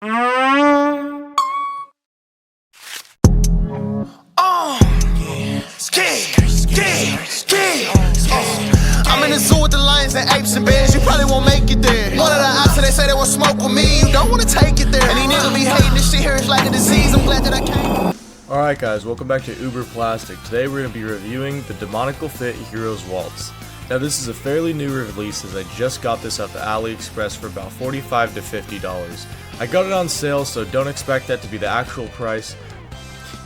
I'm in the zoo with the lions and apes and bears. You probably won't make it there. One of the options they say they will smoke with me. You don't want to take it there. And these niggas be hating this shit here. It's like a disease. I'm glad that I came. Alright guys, welcome back to UberPlastic. Today we're going to be reviewing the Demonical Fit Heroes Waltz. Now this is a fairly new release as I just got this off the AliExpress for about $45 to $50. I got it on sale, so don't expect that to be the actual price.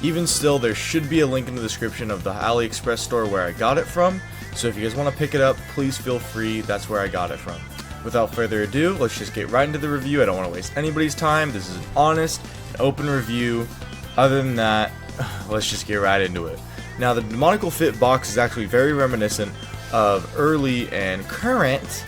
Even still, there should be a link in the description of the AliExpress store where I got it from, so if you guys want to pick it up, please feel free, that's where I got it from. Without further ado, let's just get right into the review. I don't want to waste anybody's time. This is an honest and open review. Other than that, let's just get right into it. Now, the Demonical Fit box is actually very reminiscent of early and current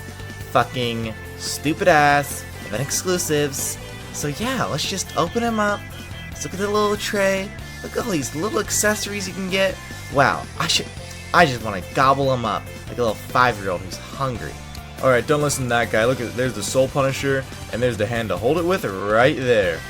fucking stupid ass event exclusives. So yeah, let's just open them up. Let's look at the little tray. Look at all these little accessories you can get. Wow, I just want to gobble them up like a little 5-year-old who's hungry. Alright, don't listen to that guy. Look at, there's the Soul Punisher, and there's the hand to hold it with right there.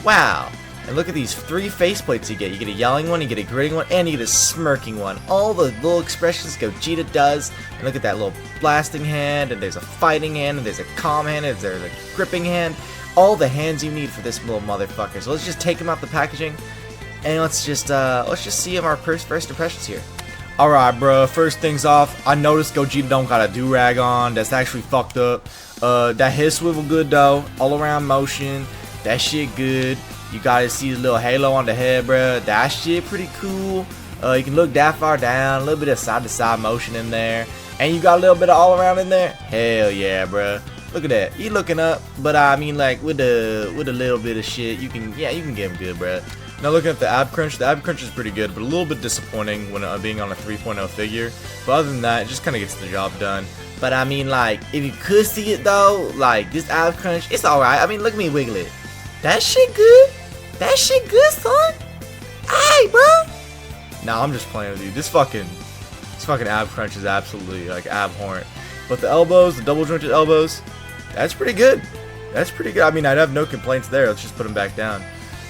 Wow. And look at these 3 faceplates you get. You get a yelling one, you get a gritting one, and you get a smirking one. All the little expressions Gogeta does. And look at that little blasting hand, and there's a fighting hand, and there's a calm hand, and there's a gripping hand. All the hands you need for this little motherfucker. So let's just take them out the packaging, and let's just see our first impressions here. Alright, bro. First things off, I noticed Gogeta don't got a do-rag on. That's actually fucked up. That head swivel good though. All around motion. That shit good. You gotta see the little halo on the head, bro. That shit pretty cool. You can look that far down, a little bit of side-to-side motion in there, and you got a little bit of all around in there. Hell yeah, bro. Look at that. You looking up, but I mean, like with a little bit of shit, you can get him good, bro. Now looking at the ab crunch is pretty good, but a little bit disappointing when being on a 3.0 figure. But other than that, it just kind of gets the job done. But I mean, like if you could see it though, like this ab crunch, it's all right. I mean, look at me wiggle it. That shit good. That shit good, son. Hey, bro. Nah, I'm just playing with you. This fucking ab crunch is absolutely like abhorrent. But the elbows, the double jointed elbows, that's pretty good. That's pretty good. I mean, I'd have no complaints there. Let's just put them back down.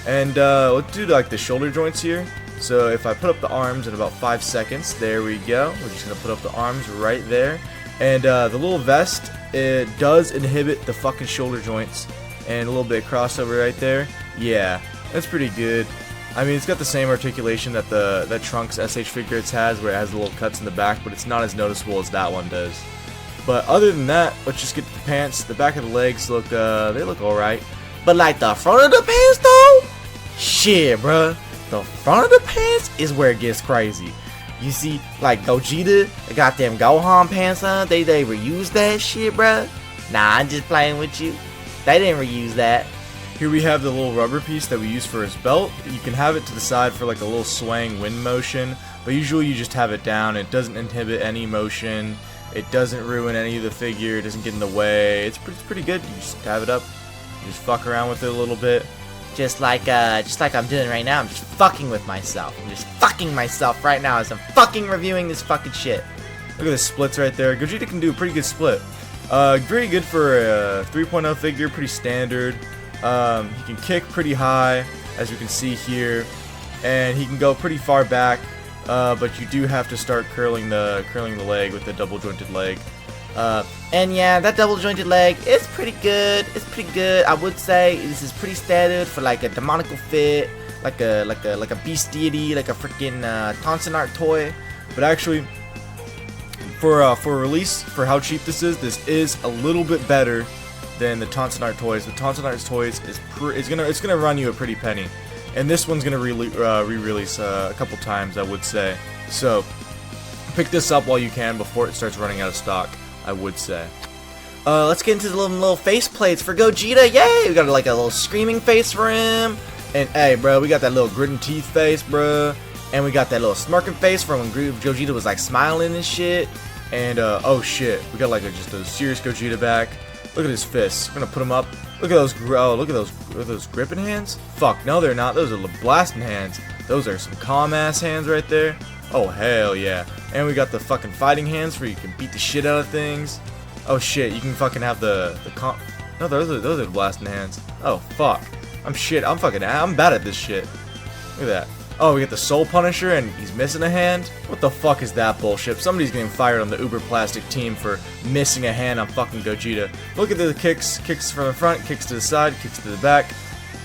And let's do like the shoulder joints here. So if I put up the arms in about 5 seconds, there we go. We're just gonna put up the arms right there. And the little vest, it does inhibit the fucking shoulder joints. And a little bit of crossover right there. Yeah, that's pretty good. I mean, it's got the same articulation that that Trunks SH Figurates has, where it has the little cuts in the back, but it's not as noticeable as that one does. But other than that, let's just get to the pants. The back of the legs look, they look alright. But like the front of the pants though? Shit, bruh. The front of the pants is where it gets crazy. You see, like Gogeta, they got them Gohan pants on. They reused that shit, bruh. Nah, I'm just playing with you. They didn't reuse that. Here we have the little rubber piece that we use for his belt. You can have it to the side for like a little swaying wind motion, but usually you just have it down. It doesn't inhibit any motion. It doesn't ruin any of the figure. It doesn't get in the way. It's pretty good. You just have it up. You just fuck around with it a little bit. Just like I'm doing right now. I'm just fucking with myself. I'm just fucking myself right now as I'm fucking reviewing this fucking shit. Look at the splits right there. Gogeta can do a pretty good split. Very good for a 3.0 figure, pretty standard. He can kick pretty high, as you can see here, and he can go pretty far back. But you do have to start curling the leg with the double jointed leg. And yeah, that double jointed leg is pretty good. It's pretty good. I would say this is pretty standard for like a Demonical Fit, like a beast deity, like a freaking Tonson Art toy. But actually, for release, for how cheap this is a little bit better than the Tonson Art toys. The Tonson Art toys it's gonna run you a pretty penny, and this one's gonna re-release a couple times, I would say. So pick this up while you can before it starts running out of stock, I would say. Let's get into the little face plates for Gogeta. Yay! We got like a little screaming face for him, and hey, bro, we got that little gritting teeth face, bro. And we got that little smirking face from when Gogeta was like smiling and shit. And oh shit, we got like just a serious Gogeta back. Look at his fists. We're gonna put him up. Look at those. Oh, look at those gripping hands. Fuck, no, they're not. Those are blasting hands. Those are some calm ass hands right there. Oh hell yeah. And we got the fucking fighting hands where you can beat the shit out of things. Oh shit, you can fucking have the No, those are the blasting hands. Oh, fuck. I'm bad at this shit. Look at that. Oh, we get the Soul Punisher and he's missing a hand? What the fuck is that bullshit? Somebody's getting fired on the UberPlastic team for missing a hand on fucking Gogeta. Look at the kicks. Kicks from the front, kicks to the side, kicks to the back.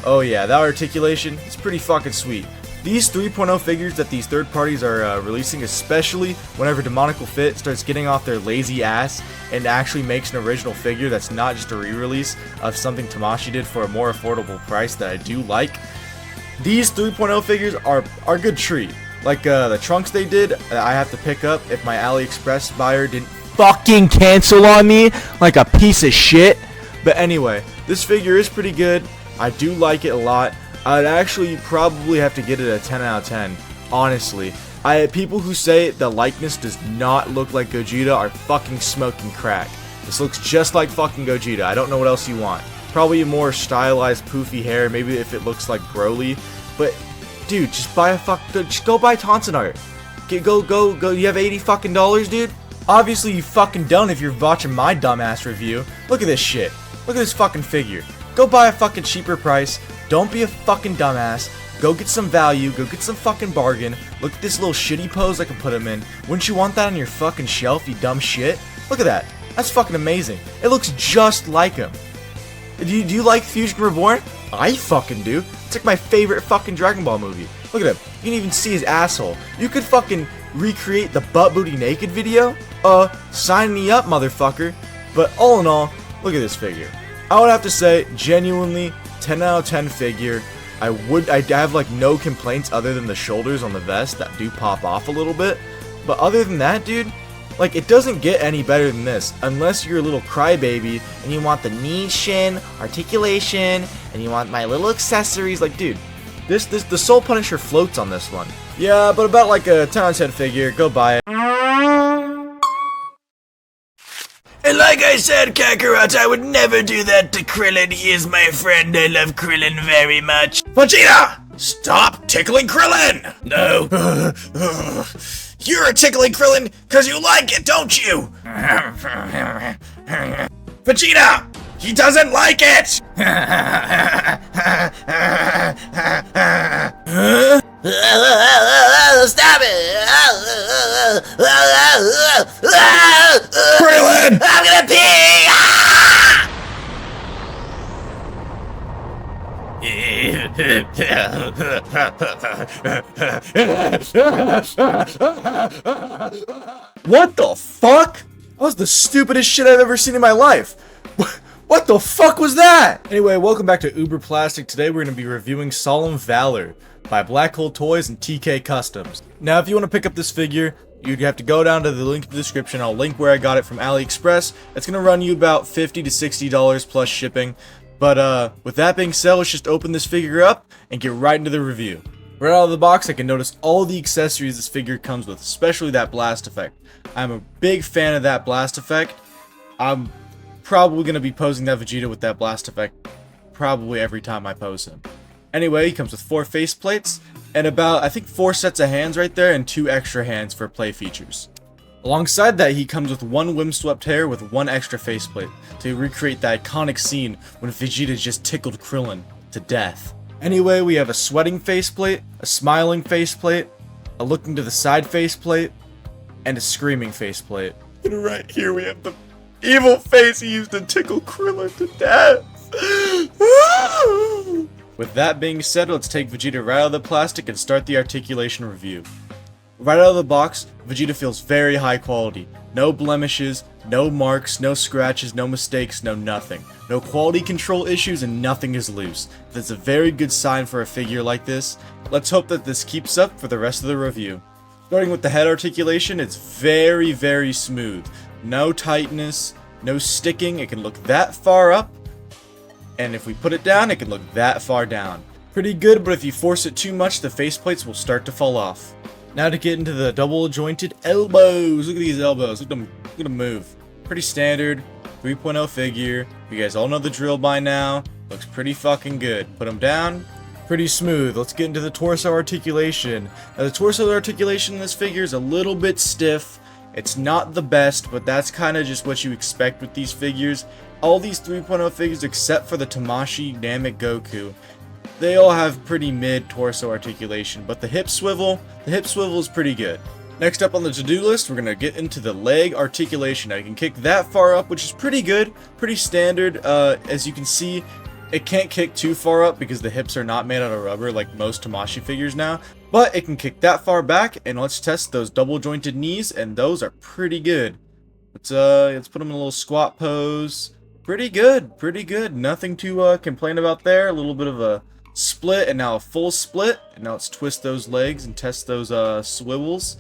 Oh yeah, that articulation is pretty fucking sweet. These 3.0 figures that these third parties are releasing, especially whenever Demonical Fit starts getting off their lazy ass and actually makes an original figure that's not just a re-release of something Tamashii did for a more affordable price that I do like. These 3.0 figures are a good treat. Like the trunks they did, I have to pick up if my AliExpress buyer didn't fucking cancel on me like a piece of shit. But anyway, this figure is pretty good. I do like it a lot. I'd actually probably have to get it a 10 out of 10, honestly. People who say the likeness does not look like Gogeta are fucking smoking crack. This looks just like fucking Gogeta. I don't know what else you want. Probably a more stylized poofy hair, maybe if it looks like Broly. But dude, just go buy Tonson art. Go, you have 80 fucking dollars, dude? Obviously you fucking don't if you're watching my dumbass review. Look at this shit. Look at this fucking figure. Go buy a fucking cheaper price. Don't be a fucking dumbass. Go get some value. Go get some fucking bargain. Look at this little shitty pose I can put him in. Wouldn't you want that on your fucking shelf, you dumb shit? Look at that. That's fucking amazing. It looks just like him. Do you like Fusion Reborn? I fucking do. It's like my favorite fucking Dragon Ball movie. Look at him. You can even see his asshole. You could fucking recreate the butt booty naked video? Sign me up, motherfucker. But all in all, look at this figure. I would have to say, genuinely, 10 out of 10 figure. I have like no complaints other than the shoulders on the vest that do pop off a little bit. But other than that, dude, like, it doesn't get any better than this, unless you're a little crybaby and you want the knee, shin, articulation, and you want my little accessories. Like, dude, the Soul Punisher floats on this one. Yeah, but about like a 10 out of 10 figure, go buy it. And like I said, Kakarot, I would never do that to Krillin. He is my friend. I love Krillin very much. Vegeta! Stop tickling Krillin! No. You're tickling Krillin because you like it, don't you? Vegeta! He doesn't like it! Stop it! Krillin! I'm gonna pee! What the fuck? That was the stupidest shit I've ever seen in my life. What the fuck was that? Anyway, welcome back to UberPlastic. Today we're going to be reviewing Solemn Valor by Black Hole Toys and TK Customs. Now, if you want to pick up this figure, you'd have to go down to the link in the description. I'll link where I got it from AliExpress. It's going to run you about $50 to $60 plus shipping. But with that being said, let's just open this figure up and get right into the review. Right out of the box, I can notice all the accessories this figure comes with, especially that blast effect. I'm a big fan of that blast effect. I'm probably going to be posing that Vegeta with that blast effect probably every time I pose him. Anyway, he comes with 4 face plates and about, I think, 4 sets of hands right there and 2 extra hands for play features. Alongside that, he comes with 1 wind-swept hair with 1 extra faceplate to recreate that iconic scene when Vegeta just tickled Krillin to death. Anyway, we have a sweating faceplate, a smiling faceplate, a looking to the side faceplate, and a screaming faceplate. And right here we have the evil face he used to tickle Krillin to death. With that being said, let's take Vegeta right out of the plastic and start the articulation review. Right out of the box, Vegeta feels very high quality. No blemishes, no marks, no scratches, no mistakes, no nothing. No quality control issues and nothing is loose. That's a very good sign for a figure like this. Let's hope that this keeps up for the rest of the review. Starting with the head articulation, it's very, very smooth. No tightness, no sticking. It can look that far up, and if we put it down, it can look that far down. Pretty good, but if you force it too much, the faceplates will start to fall off. Now to get into the double jointed elbows. Look at these elbows. Look at them move. Pretty standard 3.0 figure. You guys all know the drill by now. Looks pretty fucking good. Put them down. Pretty smooth. Let's get into the torso articulation. Now the torso articulation in this figure is a little bit stiff. It's not the best, but that's kind of just what you expect with these figures. all these 3.0 figures except for the Tamashii Namek Goku, they all have pretty mid torso articulation, but the hip swivel is pretty good. Next up on the to-do list, we're gonna get into the leg articulation. I can kick that far up, which is pretty good, pretty standard. As you can see, it can't kick too far up because the hips are not made out of rubber like most Tamashii figures now, but it can kick that far back. And let's test those double jointed knees, and those are pretty good. Let's put them in a little squat pose. Pretty good. Nothing to complain about there. A little bit of a split, and now a full split. And now let's twist those legs and test those swivels.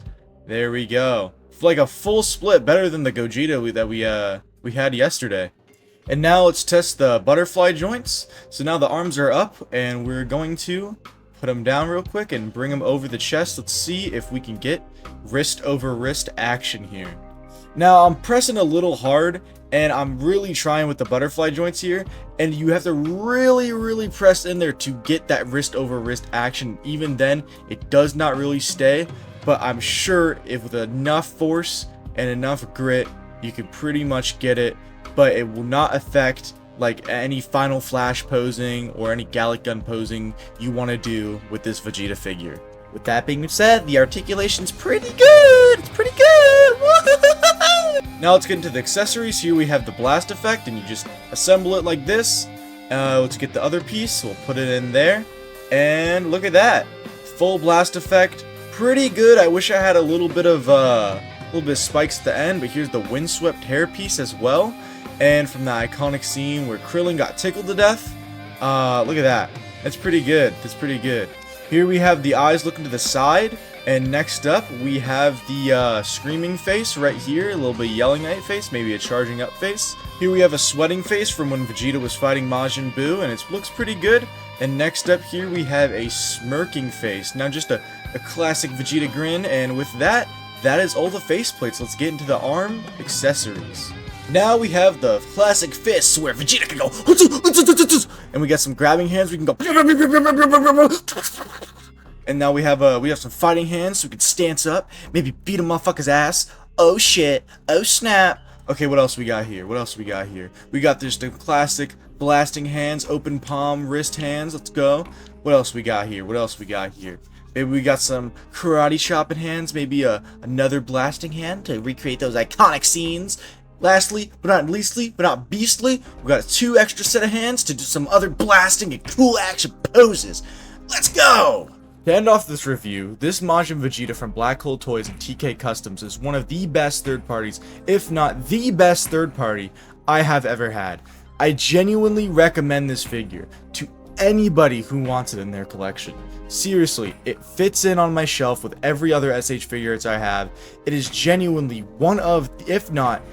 There we go. Like a full split, better than the Gogeta that we had yesterday. And now let's test the butterfly joints. So now the arms are up, and we're going to put them down real quick and bring them over the chest. Let's see if we can get wrist over wrist action here. Now I'm pressing a little hard, and I'm really trying with the butterfly joints here, and you have to really press in there to get that wrist over wrist action. Even then, it does not really stay, but I'm sure if with enough force and enough grit, you can pretty much get it, but it will not affect like any final flash posing or any Gallic gun posing you want to do with this Vegeta figure. With that being said, the articulation's pretty good. It's pretty good. Now let's get into the accessories. Here we have the blast effect, and you just assemble it like this. Let's get the other piece. We'll put it in there, and look at that, full blast effect. Pretty good. I wish I had a little bit of spikes at the end, but here's the windswept hair piece as well. And from the iconic scene where Krillin got tickled to death, look at that. That's pretty good. Here we have the eyes looking to the side, and next up we have the screaming face right here, a little bit yelling at face, maybe a charging up face. Here we have a sweating face from when Vegeta was fighting Majin Buu, and it looks pretty good. And next up here we have a smirking face. Now just a classic Vegeta grin, and with that is all the faceplates. Let's get into the arm accessories. Now we have the classic fists where Vegeta can go, and we got some grabbing hands. We can go, and now we have some fighting hands, so we can stance up, maybe beat a motherfucker's ass. Oh shit! Oh snap! Okay, what else we got here? We got just the classic blasting hands, open palm, wrist hands. Let's go. What else we got here? Maybe we got some karate chopping hands. Maybe another blasting hand to recreate those iconic scenes. Lastly, but not leastly, but not beastly, we got 2 extra set of hands to do some other blasting and cool action poses. Let's go! To end off this review, this Majin Vegeta from Black Hole Toys and TK Customs is one of the best third parties, if not the best third party I have ever had. I genuinely recommend this figure to anybody who wants it in their collection. Seriously, it fits in on my shelf with every other SH figures I have. It is genuinely one of, if not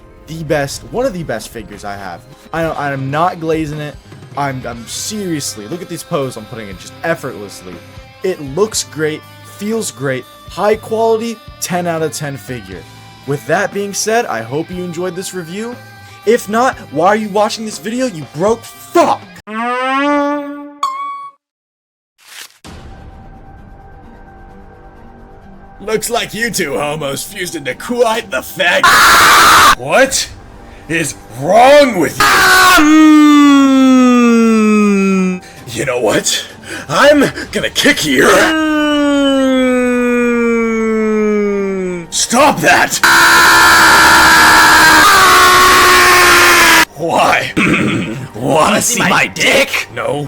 one of the best figures I have. I'm not glazing it. I'm seriously, look at this pose I'm putting in just effortlessly. It looks great, feels great, high quality, 10 out of 10 figure. With that being said, I hope you enjoyed this review. If not, why are you watching this video, you broke fuck? Looks like you two homos fused into quite the fag. What is wrong with you? You know what? I'm gonna kick your Stop that! Why? Wanna see my dick? No.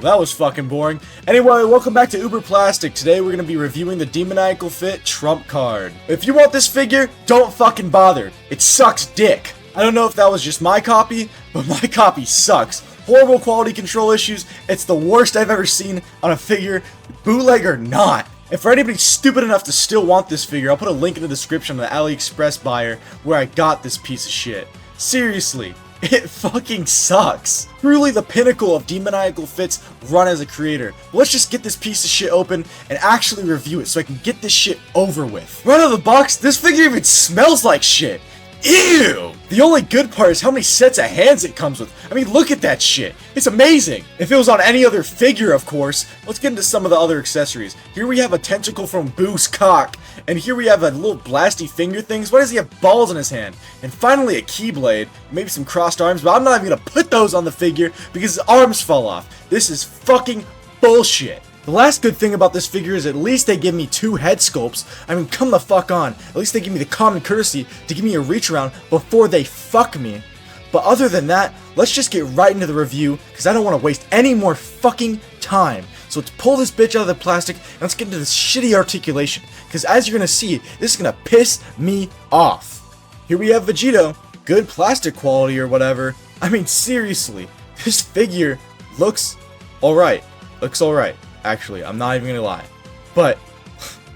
That was fucking boring. Anyway, welcome back to UberPlastic. Today we're gonna be reviewing the Demoniacal Fit Trump card. If you want this figure, don't fucking bother. It sucks dick. I don't know if that was just my copy, but my copy sucks. Horrible quality control issues. It's the worst I've ever seen on a figure, bootleg or not. And for anybody stupid enough to still want this figure, I'll put a link in the description of the AliExpress buyer where I got this piece of shit. Seriously. It fucking sucks. Truly the pinnacle of demoniacal fits run as a creator. Let's just get this piece of shit open and actually review it so I can get this shit over with. Right out of the box, this figure even smells like shit. Ew! The only good part is how many sets of hands it comes with. I mean, look at that shit. It's amazing. If it was on any other figure, of course. Let's get into some of the other accessories. Here we have a tentacle from Boo's cock. And here we have a little blasty finger things. Why does he have balls in his hand? And finally a keyblade. Maybe some crossed arms, but I'm not even gonna put those on the figure because his arms fall off. This is fucking bullshit. The last good thing about this figure is at least they give me 2 head sculpts. I mean, come the fuck on. At least they give me the common courtesy to give me a reach around before they fuck me. But other than that, let's just get right into the review because I don't want to waste any more fucking time. So let's pull this bitch out of the plastic and let's get into this shitty articulation. Because as you're going to see, this is going to piss me off. Here we have Vegito. Good plastic quality or whatever. I mean, seriously, this figure looks alright. Looks alright. Actually, I'm not even gonna lie. But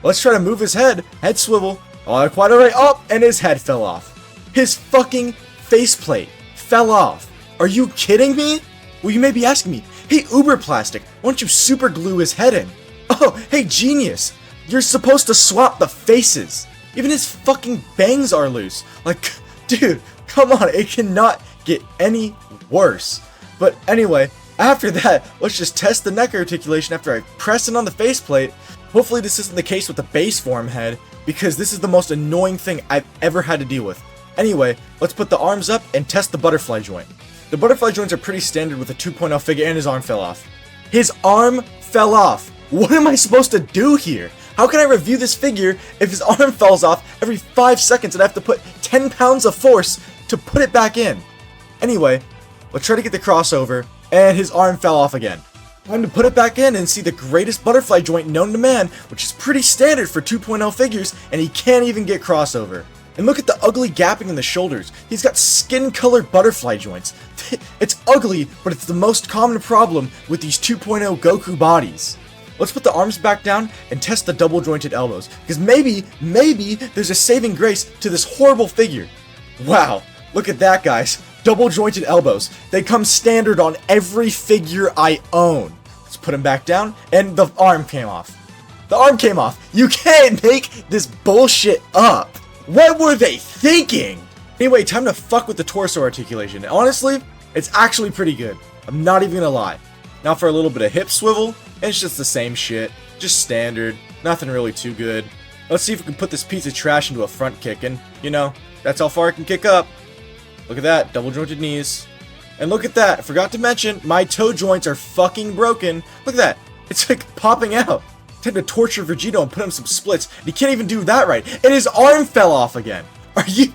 let's try to move his head. Head swivel. Oh, quite alright. Oh, and his head fell off. His fucking faceplate fell off. Are you kidding me? Well, you may be asking me, hey, UberPlastic, why don't you super glue his head in? Oh, hey, genius. You're supposed to swap the faces. Even his fucking bangs are loose. Like, dude, come on. It cannot get any worse. But anyway, after that, let's just test the neck articulation after I press it on the faceplate. Hopefully this isn't the case with the base form head, because this is the most annoying thing I've ever had to deal with. Anyway, let's put the arms up and test the butterfly joint. The butterfly joints are pretty standard with a 2.0 figure, and his arm fell off. His arm fell off! What am I supposed to do here? How can I review this figure if his arm falls off every 5 seconds and I have to put 10 pounds of force to put it back in? Anyway, let's try to get the crossover. And his arm fell off again. Time to put it back in and see the greatest butterfly joint known to man, which is pretty standard for 2.0 figures, and he can't even get crossover. And look at the ugly gapping in the shoulders. He's got skin-colored butterfly joints. It's ugly, but it's the most common problem with these 2.0 Goku bodies. Let's put the arms back down and test the double-jointed elbows, because maybe there's a saving grace to this horrible figure. Wow, look at that, guys. Double jointed elbows. They come standard on every figure I own. Let's put him back down, and the arm came off. The arm came off. You can't make this bullshit up. What were they thinking? Anyway, time to fuck with the torso articulation. Honestly, it's actually pretty good. I'm not even gonna lie. Now for a little bit of hip swivel, and it's just the same shit. Just standard. Nothing really too good. Let's see if we can put this piece of trash into a front kick, and, you know, that's how far it can kick up. Look at that, double jointed knees. And look at that, I forgot to mention, my toe joints are fucking broken. Look at that, it's like popping out. Time to torture Vegito and put him some splits. And he can't even do that right. And his arm fell off again. Are you...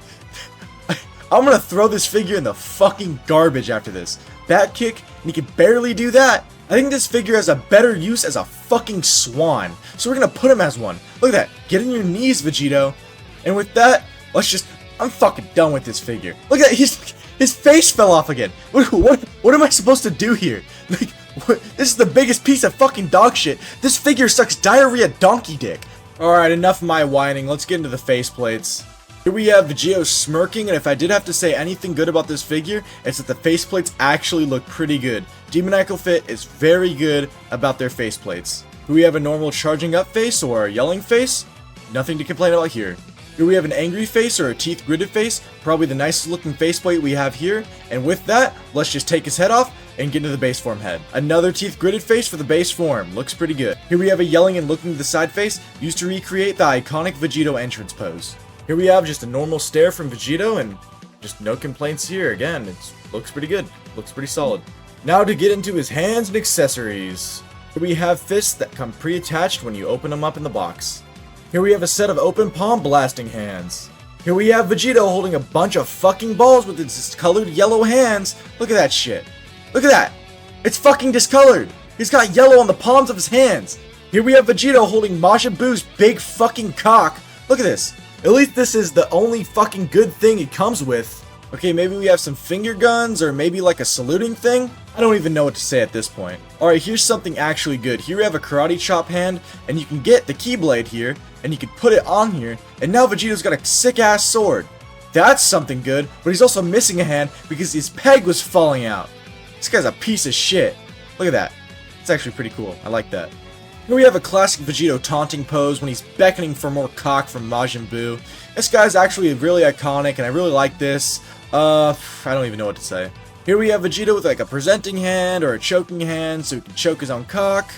I'm gonna throw this figure in the fucking garbage after this. Back kick, and he can barely do that. I think this figure has a better use as a fucking swan. So we're gonna put him as one. Look at that, get on your knees, Vegito. And with that, let's just... I'm fucking done with this figure. Look at that, his face fell off again. What am I supposed to do here? Like, this is the biggest piece of fucking dog shit. This figure sucks diarrhea donkey dick. Alright, enough of my whining. Let's get into the faceplates. Here we have Vegito smirking, and if I did have to say anything good about this figure, it's that the faceplates actually look pretty good. Demoniacal Fit is very good about their faceplates. Here we have a normal charging up face or a yelling face. Nothing to complain about here. Here we have an angry face or a teeth gritted face, probably the nicest looking faceplate we have here. And with that, let's just take his head off and get into the base form head. Another teeth gritted face for the base form, looks pretty good. Here we have a yelling and looking to the side face, used to recreate the iconic Vegito entrance pose. Here we have just a normal stare from Vegito, and just no complaints here. Again, it looks pretty good, looks pretty solid. Now to get into his hands and accessories. Here we have fists that come pre-attached when you open them up in the box. Here we have a set of open palm blasting hands. Here we have Vegito holding a bunch of fucking balls with its discolored yellow hands. Look at that shit. Look at that. It's fucking discolored. He's got yellow on the palms of his hands. Here we have Vegito holding Majin Buu's big fucking cock. Look at this. At least this is the only fucking good thing it comes with. Okay, maybe we have some finger guns, or maybe like a saluting thing? I don't even know what to say at this point. Alright, here's something actually good. Here we have a karate chop hand, and you can get the keyblade here, and you can put it on here, and now Vegito's got a sick-ass sword. That's something good, but he's also missing a hand because his peg was falling out. This guy's a piece of shit. Look at that. It's actually pretty cool. I like that. Here we have a classic Vegito taunting pose when he's beckoning for more cock from Majin Buu. This guy's actually really iconic, and I really like this. I don't even know what to say. Here we have Vegeta with like a presenting hand or a choking hand, so he can choke his own cock.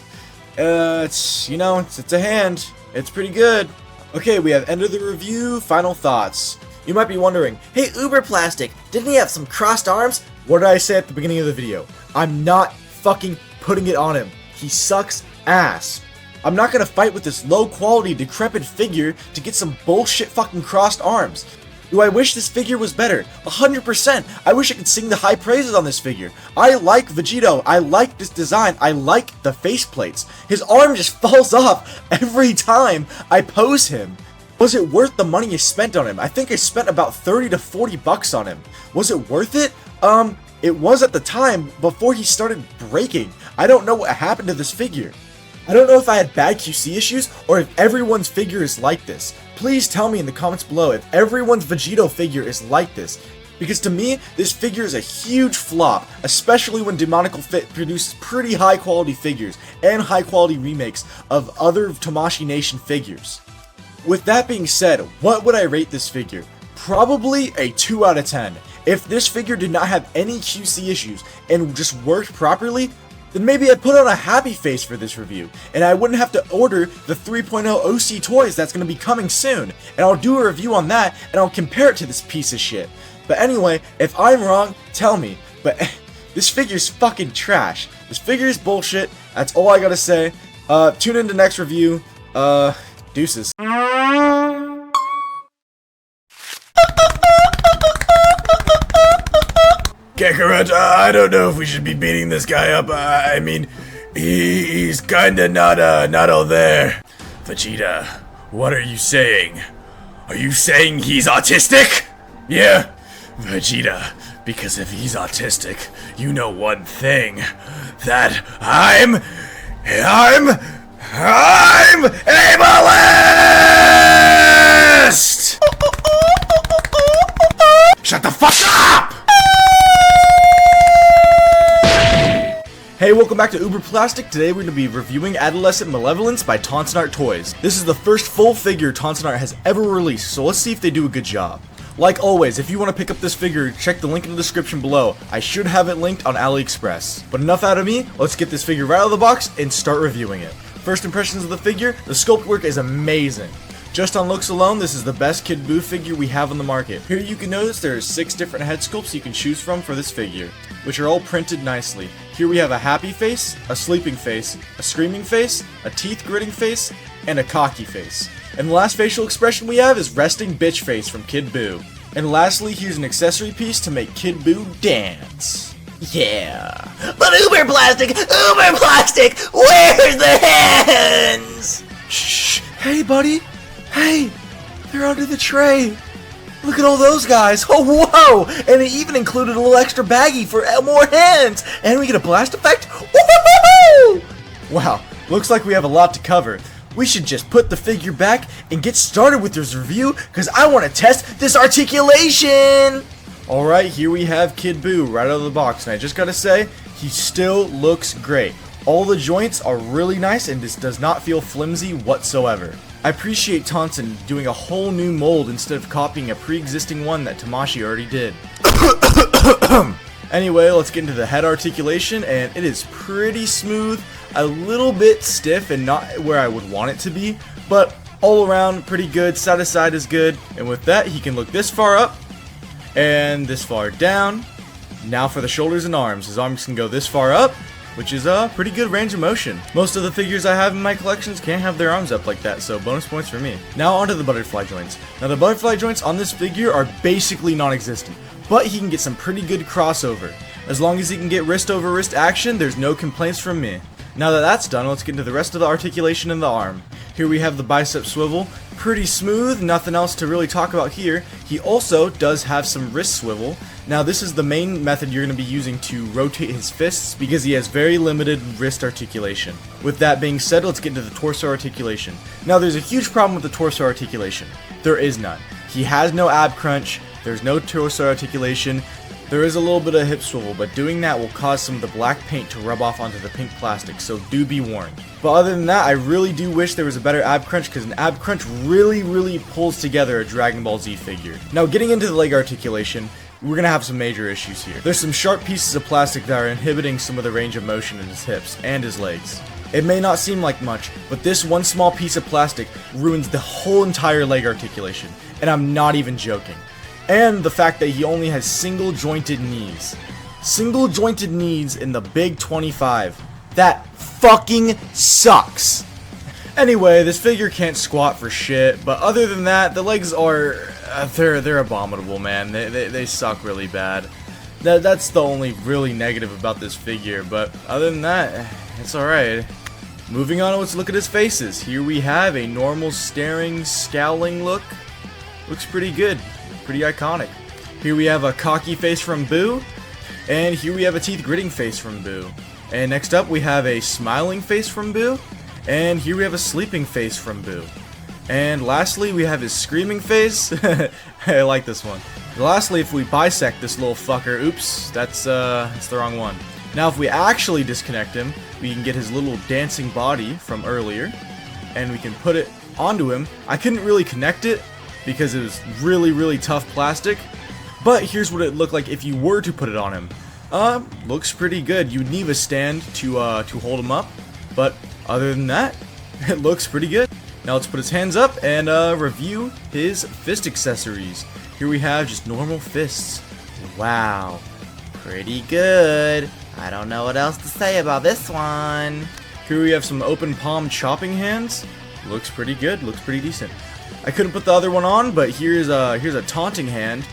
It's a hand. It's pretty good. Okay, we have end of the review, final thoughts. You might be wondering, hey UberPlastic, didn't he have some crossed arms? What did I say at the beginning of the video? I'm not fucking putting it on him. He sucks ass. I'm not gonna fight with this low quality decrepit figure to get some bullshit fucking crossed arms. Do I wish this figure was better? 100%. I wish I could sing the high praises on this figure. I like Vegito. I like this design. I like the faceplates. His arm just falls off every time I pose him. Was it worth the money I spent on him? I think I spent about 30 to 40 bucks on him. Was it worth it? It was at the time before he started breaking. I don't know what happened to this figure. I don't know if I had bad QC issues or if everyone's figure is like this. Please tell me in the comments below if everyone's Vegito figure is like this. Because to me, this figure is a huge flop, especially when Demonical Fit produces pretty high quality figures and high quality remakes of other Tamashii Nation figures. With that being said, what would I rate this figure? Probably a 2 out of 10. If this figure did not have any QC issues and just worked properly, then maybe I'd put on a happy face for this review, and I wouldn't have to order the 3.0 OC toys that's going to be coming soon, and I'll do a review on that, and I'll compare it to this piece of shit. But anyway, if I'm wrong, tell me, but this figure's fucking trash. This figure is bullshit, that's all I gotta say. Tune in to next review, deuces. Kakarot, I don't know if we should be beating this guy up. I mean, he's kinda not all there. Vegeta, what are you saying? Are you saying he's autistic? Yeah, Vegeta, because if he's autistic, you know one thing, that I'm ableist! Shut the fuck up! Hey, welcome back to UberPlastic. Today we're going to be reviewing Adolescent Malevolence by Tauntaun Art Toys. This is the first full figure Tauntaun Art has ever released, so let's see if they do a good job. Like always, if you want to pick up this figure, check the link in the description below. I should have it linked on AliExpress. But enough out of me, let's get this figure right out of the box and start reviewing it. First impressions of the figure, the sculpt work is amazing. Just on looks alone, this is the best Kid Buu figure we have on the market. Here you can notice there are 6 different head sculpts you can choose from for this figure, which are all printed nicely. Here we have a happy face, a sleeping face, a screaming face, a teeth gritting face, and a cocky face. And the last facial expression we have is resting bitch face from Kid Buu. And lastly, here's an accessory piece to make Kid Buu dance. Yeah. But UberPlastic, where's the hands? Shh, hey buddy. Hey, they're under the tray. Look at all those guys. Oh, whoa! And it even included a little extra baggie for more hands. And we get a blast effect. Woo-hoo-hoo-hoo! Wow, looks like we have a lot to cover. We should just put the figure back and get started with this review because I want to test this articulation. Alright, here we have Kid Buu right out of the box. And I just gotta say, he still looks great. All the joints are really nice and this does not feel flimsy whatsoever. I appreciate Tauntaun doing a whole new mold instead of copying a pre-existing one that Tamashii already did. Anyway, let's get into the head articulation, and it is pretty smooth, a little bit stiff and not where I would want it to be, but all around pretty good, side to side is good, and with that he can look this far up, and this far down. Now for the shoulders and arms, his arms can go this far up, which is a pretty good range of motion. Most of the figures I have in my collections can't have their arms up like that, so bonus points for me. Now onto the butterfly joints. Now the butterfly joints on this figure are basically non-existent, but he can get some pretty good crossover. As long as he can get wrist over wrist action, there's no complaints from me. Now that that's done, let's get into the rest of the articulation in the arm. Here we have the bicep swivel, pretty smooth, nothing else to really talk about here. He also does have some wrist swivel. Now this is the main method you're going to be using to rotate his fists because he has very limited wrist articulation. With that being said, let's get into the torso articulation. Now there's a huge problem with the torso articulation. There is none. He has no ab crunch, there's no torso articulation. There is a little bit of hip swivel, but doing that will cause some of the black paint to rub off onto the pink plastic, so do be warned. But other than that, I really do wish there was a better ab crunch, because an ab crunch really pulls together a Dragon Ball Z figure. Now, getting into the leg articulation, we're gonna have some major issues here. There's some sharp pieces of plastic that are inhibiting some of the range of motion in his hips and his legs. It may not seem like much, but this one small piece of plastic ruins the whole entire leg articulation, and I'm not even joking. And the fact that he only has single jointed knees. Single jointed knees in the big 25. That fucking sucks. Anyway, this figure can't squat for shit, but other than that, the legs are, they're abominable, man. They suck really bad. That's the only really negative about this figure, but other than that, it's alright. Moving on, let's look at his faces. Here we have a normal staring, scowling look. Looks pretty good, pretty iconic. Here we have a cocky face from Boo, and here we have a teeth gritting face from Boo. And next up we have a smiling face from Boo, and here we have a sleeping face from Boo. And lastly we have his screaming face. I like this one. Lastly, if we bisect this little fucker, oops, that's the wrong one. Now if we actually disconnect him, we can get his little dancing body from earlier, and we can put it onto him. I couldn't really connect it because it was really tough plastic, but here's what it looked like if you were to put it on him. Looks pretty good. You'd need a stand to hold him up, but other than that, it looks pretty good. Now let's put his hands up and review his fist accessories. Here we have just normal fists. Wow, pretty good. I don't know what else to say about this one. Here we have some open palm chopping hands. Looks pretty good, looks pretty decent. I couldn't put the other one on, but here's a taunting hand.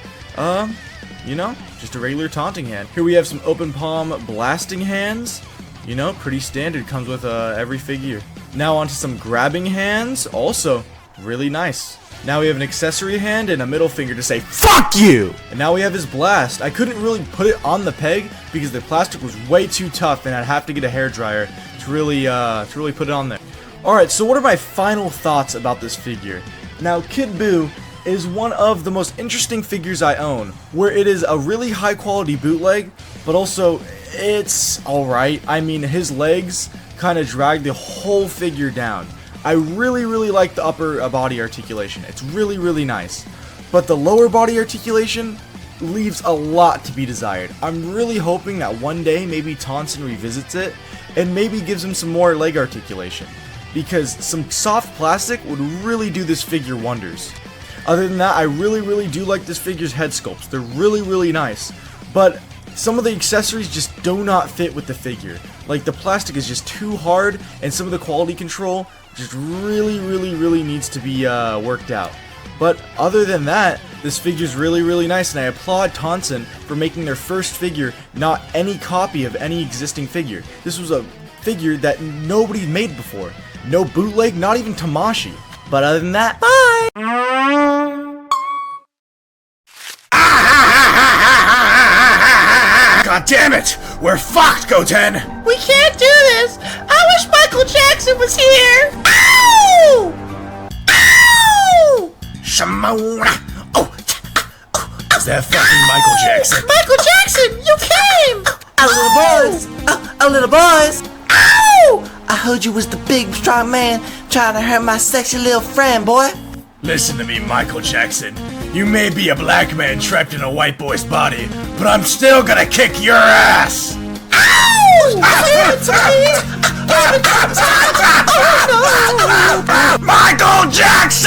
You know, just a regular taunting hand. Here we have some open palm blasting hands. You know, pretty standard, comes with every figure. Now onto some grabbing hands, also really nice. Now we have an accessory hand and a middle finger to say FUCK YOU! And now we have his blast. I couldn't really put it on the peg because the plastic was way too tough and I'd have to get a hairdryer to really put it on there. Alright, so what are my final thoughts about this figure? Now, Kid Boo is one of the most interesting figures I own, where it is a really high quality bootleg, but also it's alright. I mean, his legs kind of drag the whole figure down. I really like the upper body articulation. It's really nice. But the lower body articulation leaves a lot to be desired. I'm really hoping that one day maybe Tonson revisits it and maybe gives him some more leg articulation, because some soft plastic would really do this figure wonders. Other than that, I really do like this figure's head sculpts. They're really nice, but some of the accessories just do not fit with the figure. Like, the plastic is just too hard, and some of the quality control just really needs to be worked out. But other than that, this figure's really nice, and I applaud Tonson for making their first figure not any copy of any existing figure. This was a figure that nobody made before. No bootleg, not even Tamashi. But other than that, bye! God damn it! We're fucked, Goten! We can't do this! I wish Michael Jackson was here! Ow! Ow! Shimona! Oh! Is that fucking Michael Jackson? Michael Jackson, you came! Little boys! Little boys! Ow! I heard you was the big, strong man trying to hurt my sexy little friend, boy. Listen to me, Michael Jackson. You may be a black man trapped in a white boy's body, but I'm still gonna kick your ass! Michael Jackson!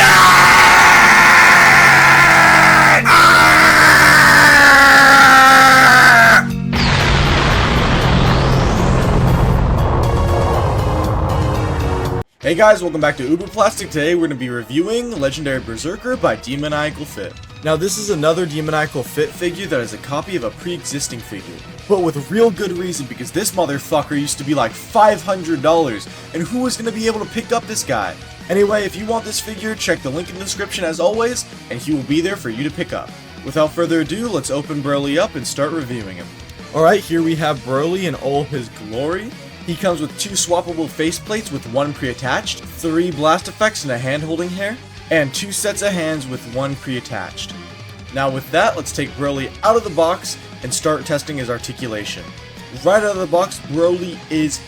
Hey guys, welcome back to UberPlastic. Today we're going to be reviewing Legendary Berserker by Demoniacal Fit. Now this is another Demoniacal Fit figure that is a copy of a pre-existing figure, but with real good reason, because this motherfucker used to be like $500, and who was going to be able to pick up this guy? Anyway, if you want this figure, check the link in the description as always, and he will be there for you to pick up. Without further ado, let's open Broly up and start reviewing him. Alright, here we have Broly in all his glory. He comes with 2 swappable faceplates with 1 pre-attached, 3 blast effects and a hand-holding hair, and 2 sets of hands with 1 pre-attached. Now with that, let's take Broly out of the box and start testing his articulation. Right out of the box, Broly is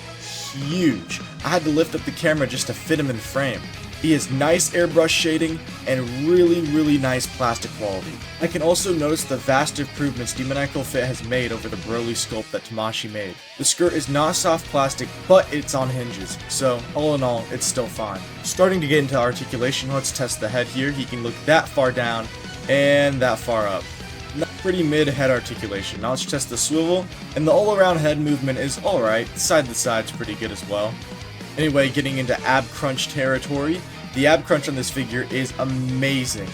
huge. I had to lift up the camera just to fit him in frame. He has nice airbrush shading and really nice plastic quality. I can also notice the vast improvements Demonical Fit has made over the Broly sculpt that Tamashii made. The skirt is not soft plastic, but it's on hinges, so all in all, it's still fine. Starting to get into articulation, let's test the head here. He can look that far down and that far up. Pretty mid head articulation. Now let's test the swivel, and the all-around head movement is alright. Side to side's pretty good as well. Anyway, getting into ab crunch territory, the ab crunch on this figure is amazing.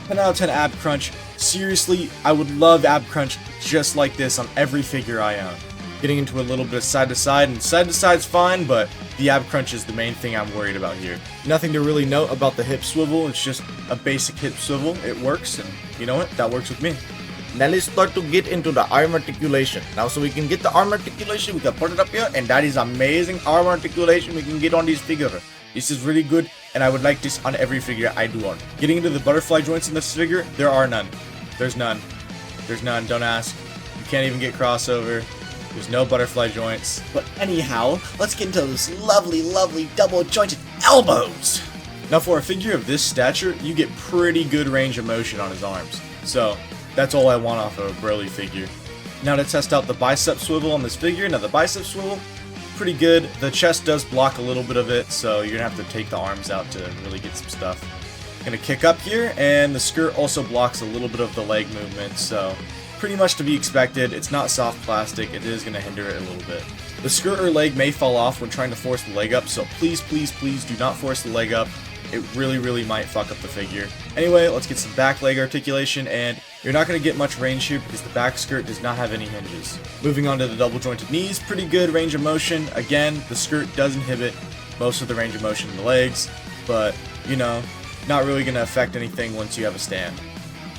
10 out of 10 ab crunch. Seriously, I would love ab crunch just like this on every figure I own. Getting into a little bit of side to side, and side to side's fine, but the ab crunch is the main thing I'm worried about here. Nothing to really note about the hip swivel, it's just a basic hip swivel. It works, and you know what? That works with me. Now let's start to get into the arm articulation. Now so we can get the arm articulation, we can put it up here, and that is amazing arm articulation we can get on this figure. This is really good, and I would like this on every figure I do on. Getting into the butterfly joints in this figure, there are none. There's none. There's none, don't ask. You can't even get crossover. There's no butterfly joints. But anyhow, let's get into those lovely double jointed elbows. Now for a figure of this stature, you get pretty good range of motion on his arms. So, that's all I want off of a Broly figure. Now to test out the bicep swivel on this figure. Now the bicep swivel, pretty good. The chest does block a little bit of it, so you're gonna have to take the arms out to really get some stuff. Gonna kick up here, and the skirt also blocks a little bit of the leg movement, so pretty much to be expected. It's not soft plastic, it is gonna hinder it a little bit. The skirt or leg may fall off when trying to force the leg up, so please do not force the leg up. It really might fuck up the figure. Anyway, let's get some back leg articulation, and you're not going to get much range here because the back skirt does not have any hinges. Moving on to the double jointed knees, pretty good range of motion. Again, the skirt does inhibit most of the range of motion in the legs, but, you know, not really going to affect anything once you have a stand.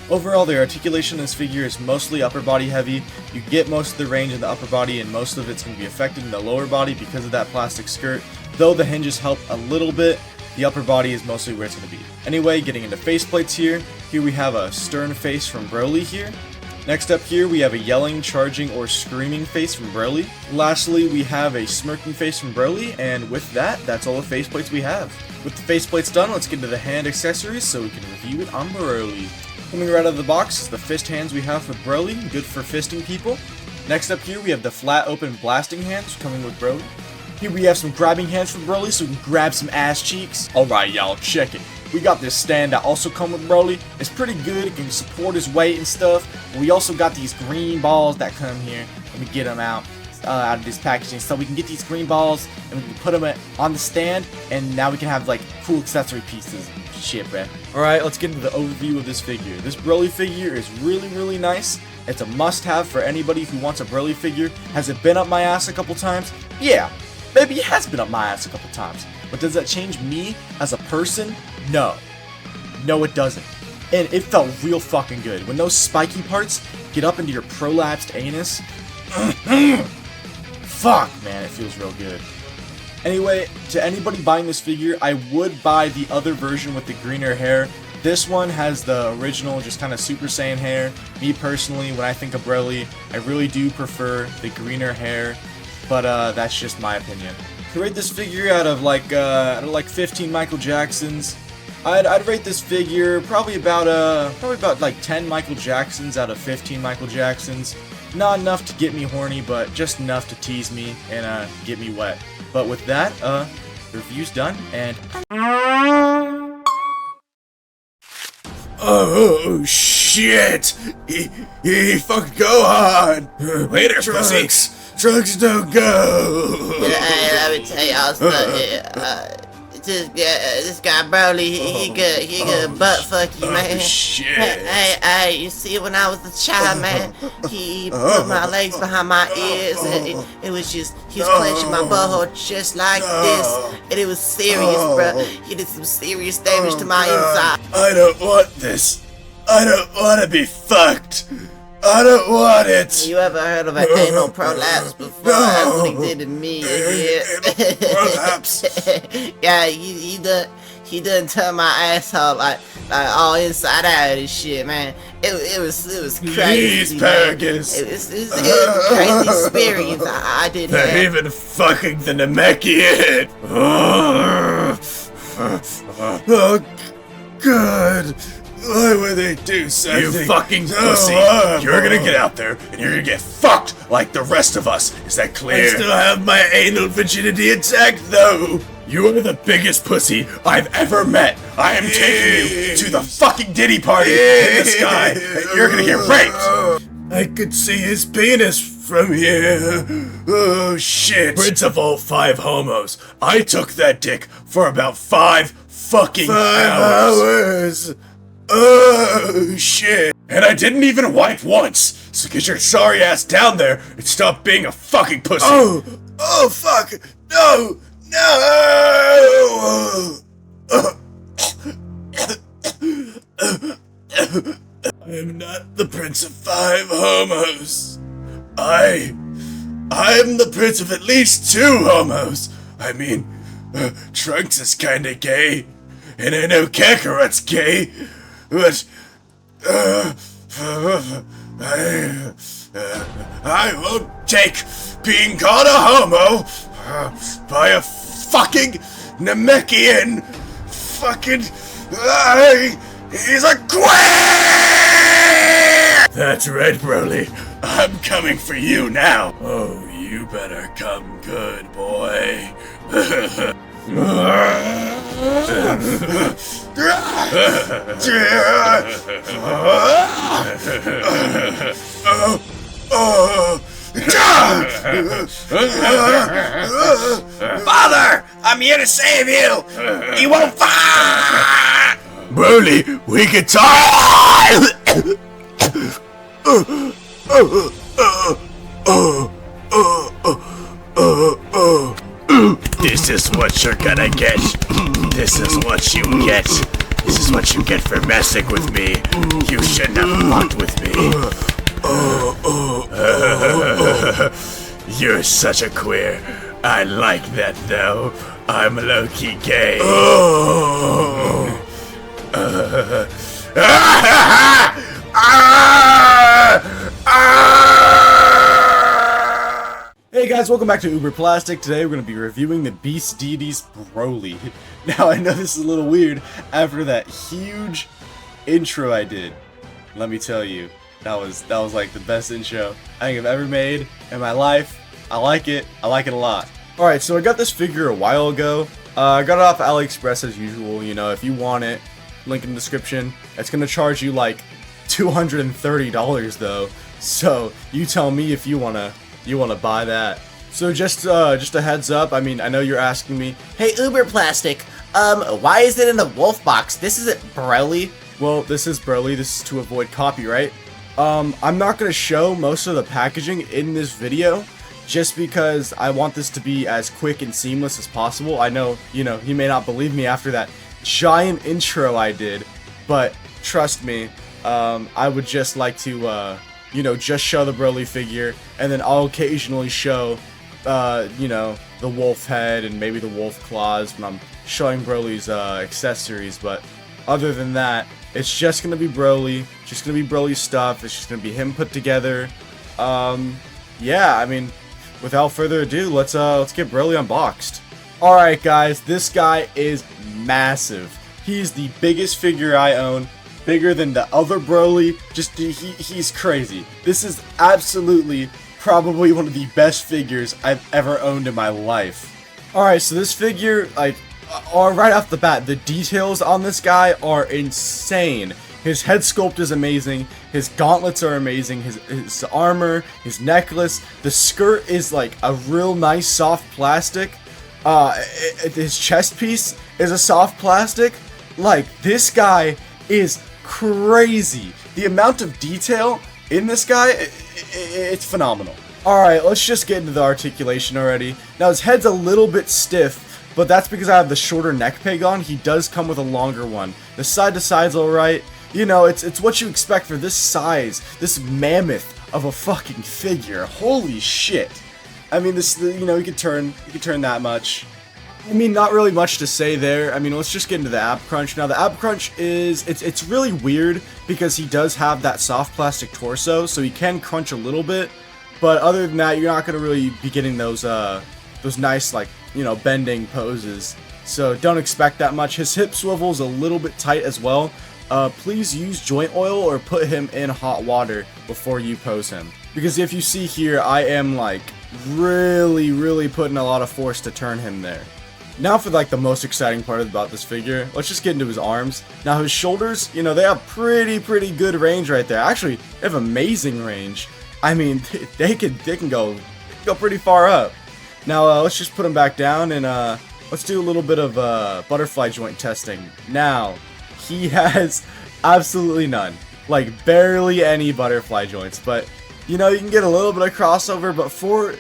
Overall, the articulation in this figure is mostly upper body heavy. You get most of the range in the upper body, and most of it's going to be affected in the lower body because of that plastic skirt. Though the hinges help a little bit, the upper body is mostly where it's going to be. Anyway, getting into faceplates here. Here we have a stern face from Broly here. Next up here we have a yelling, charging, or screaming face from Broly. Lastly, we have a smirking face from Broly, and with that, that's all the faceplates we have. With the faceplates done, let's get into the hand accessories so we can review it on Broly. Coming right out of the box is the fist hands we have for Broly, good for fisting people. Next up here we have the flat open blasting hands coming with Broly. Here we have some grabbing hands from Broly so we can grab some ass cheeks. Alright y'all, check it. We got this stand that also come with Broly. It's pretty good, it can support his weight and stuff. We also got these green balls that come here. Let me get them out of this packaging. So we can get these green balls and we can put them on the stand, and now we can have like cool accessory pieces. Shit, bruh. Alright, let's get into the overview of this figure. This Broly figure is really nice. It's a must-have for anybody who wants a Broly figure. Has it been up my ass a couple times? Yeah. Maybe it has been up my ass a couple times, but does that change me as a person? No. No, it doesn't. And it felt real fucking good. When those spiky parts get up into your prolapsed anus, fuck, man, it feels real good. Anyway, to anybody buying this figure, I would buy the other version with the greener hair. This one has the original, just kind of Super Saiyan hair. Me personally, when I think of Broly, I really do prefer the greener hair. But that's just my opinion. To rate this figure out of like 15 Michael Jacksons, I'd rate this figure probably about like 10 Michael Jacksons out of 15 Michael Jacksons. Not enough to get me horny, but just enough to tease me and get me wet. But with that, the review's done, and oh shit! He fucking go on! Later, Trunks! Trunks don't go! Let me tell y'all something. This guy Broly, he could butt fuck you, man. Shit. Hey, you see, when I was a child, man, he put my legs behind my ears, and it was just, he was clenching my butthole just like this, and it was serious, bro. He did some serious damage to my inside. I don't want this. I don't want to be fucked. I don't want it. You ever heard of an anal prolapse before? That's what he did to me. Prolapse. Yeah, he he done turned my asshole like all inside out and shit, man. It was crazy. Jeez, Paragus. It was a crazy experience I did They're have. even fucking the Namekian. Oh, God. Why would they do something? You fucking pussy. You're gonna get out there and you're gonna get fucked like the rest of us. Is that clear? I still have my anal virginity intact, though. You are the biggest pussy I've ever met. I am taking you to the fucking Diddy party in the sky, and you're gonna get raped. I could see his penis from here. Oh, shit. Prince of all 5 homos. I took that dick for about 5 fucking hours. Oh, shit. And I didn't even wipe once. So get your sorry ass down there and stop being a fucking pussy. Oh, fuck. No. I am not the prince of 5 homos. I'm the prince of at least 2 homos. I mean, Trunks is kinda gay, and I know Kakarot's gay, but I won't take being called a homo by a fucking Namekian. Fucking, he's a queer! That's right, Broly. I'm coming for you now. Oh, you better come good, boy. Father, I'm here to save you. You won't fight. Broly, we can talk. This is what you're gonna get. This is what you get. This is what you get for messing with me. You shouldn't have fucked with me. You're such a queer. I like that though. I'm low-key gay. Hey guys, welcome back to UberPlastic. Today we're going to be reviewing the Beast Deities Broly. Now I know this is a little weird after that huge intro I did. Let me tell you, that was like the best intro I think I've ever made in my life. I like it a lot. Alright, so I got this figure a while ago. I got it off AliExpress as usual. You know, if you want it, link in the description. It's going to charge you like $230 though. So you tell me if you wanna buy that. So just a heads up. I mean, I know you're asking me, Hey, UberPlastic, why is it in a wolf box? This isn't Broly. well, this is Broly. This is to avoid copyright. I'm not gonna show most of the packaging in this video, just because I want this to be as quick and seamless as possible. I know, you may not believe me after that giant intro I did, but trust me, I would just like to, just show the Broly figure, and then I'll occasionally show, the wolf head and maybe the wolf claws when I'm showing Broly's accessories. But other than that, it's just gonna be Broly, just gonna be Broly stuff. It's just gonna be him put together. Yeah, I mean, without further ado, let's get Broly unboxed. All right, guys, this guy is massive. He's the biggest figure I own. Bigger than the other Broly. Just he's crazy. This is absolutely probably one of the best figures I've ever owned in my life. Alright, so this figure, like, right off the bat, the details on this guy are insane. His head sculpt is amazing, his gauntlets are amazing, his armor, his necklace, the skirt is like a real nice soft plastic. His chest piece is a soft plastic. Like, this guy is crazy. The amount of detail in this guy, it's phenomenal. Alright, let's just get into the articulation already. Now, his head's a little bit stiff, but that's because I have the shorter neck peg on. He does come with a longer one. The side to side's alright. You know, it's what you expect for this size, this mammoth of a fucking figure. Holy shit. I mean, this, you could turn that much. I mean, not really much to say there. I mean, let's just get into the ab crunch. Now, the ab crunch is, it's really weird because he does have that soft plastic torso, so he can crunch a little bit. But other than that, you're not going to really be getting those nice, like, you know, bending poses. So don't expect that much. His hip swivel's a little bit tight as well. Please use joint oil or put him in hot water before you pose him. Because if you see here, I am, like, really putting a lot of force to turn him there. Now for like the most exciting part about this figure, let's just get into his arms. Now his shoulders, you know, they have pretty good range right there. Actually, they have amazing range. I mean, they can go pretty far up. Now let's just put him back down and let's do a little bit of butterfly joint testing. Now he has absolutely none, like barely any butterfly joints, but you know, you can get a little bit of crossover. But for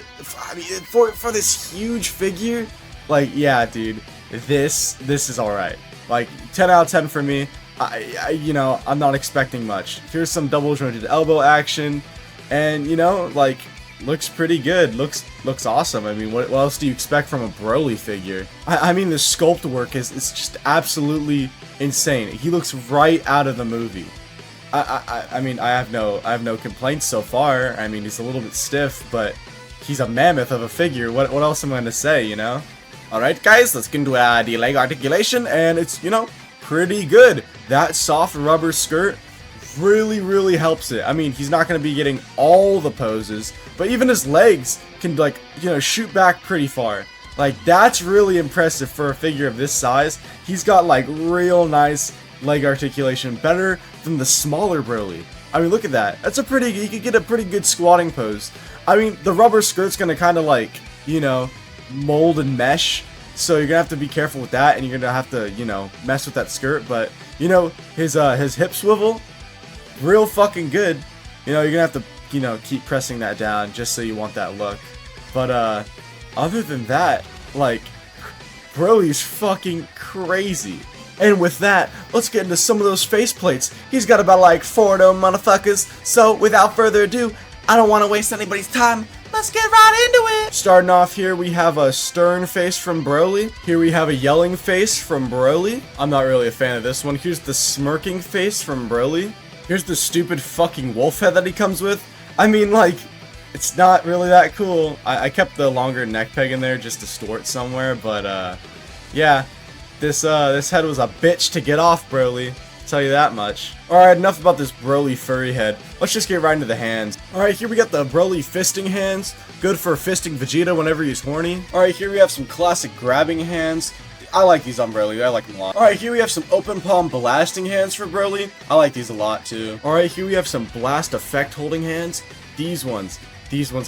this huge figure, like, yeah, dude, this is alright. Like, 10 out of 10 for me. You know, I'm not expecting much. Here's some double jointed elbow action, and you know, like, looks pretty good. Looks awesome. I mean, what else do you expect from a Broly figure? I mean, the sculpt work is just absolutely insane. He looks right out of the movie. I mean, I have no complaints so far. I mean, he's a little bit stiff, but he's a mammoth of a figure. What else am I gonna say, you know? Alright guys, let's get into the leg articulation, and it's, you know, pretty good. That soft rubber skirt really helps it. I mean, he's not gonna be getting all the poses, but even his legs can, like, you know, shoot back pretty far. Like, that's really impressive for a figure of this size. He's got, like, real nice leg articulation, better than the smaller Broly. I mean, look at that. That's you could get a pretty good squatting pose. I mean, the rubber skirt's gonna kind of, like, you know, mold and mesh, so you're gonna have to be careful with that, and you're gonna have to, you know, mess with that skirt. But you know, his hip swivel, real fucking good. You know, you're gonna have to, you know, keep pressing that down just so you want that look. But other than that, like, Broly's fucking crazy. And with that, let's get into some of those faceplates. He's got about like 4 of them motherfuckers. So without further ado, I don't want to waste anybody's time. Let's get right into it! Starting off here, we have a stern face from Broly. Here we have a yelling face from Broly. I'm not really a fan of this one. Here's the smirking face from Broly. Here's the stupid fucking wolf head that he comes with. I mean, like, it's not really that cool. I kept the longer neck peg in there just to store it somewhere, but yeah. This head was a bitch to get off, Broly. I'll tell you that much. Alright, enough about this Broly furry head. Let's just get right into the hands. Alright, here we got the Broly fisting hands. Good for fisting Vegeta whenever he's horny. Alright, here we have some classic grabbing hands. I like these on Broly, I like them a lot. Alright, here we have some open palm blasting hands for Broly. I like these a lot too. Alright, here we have some blast effect holding hands. These ones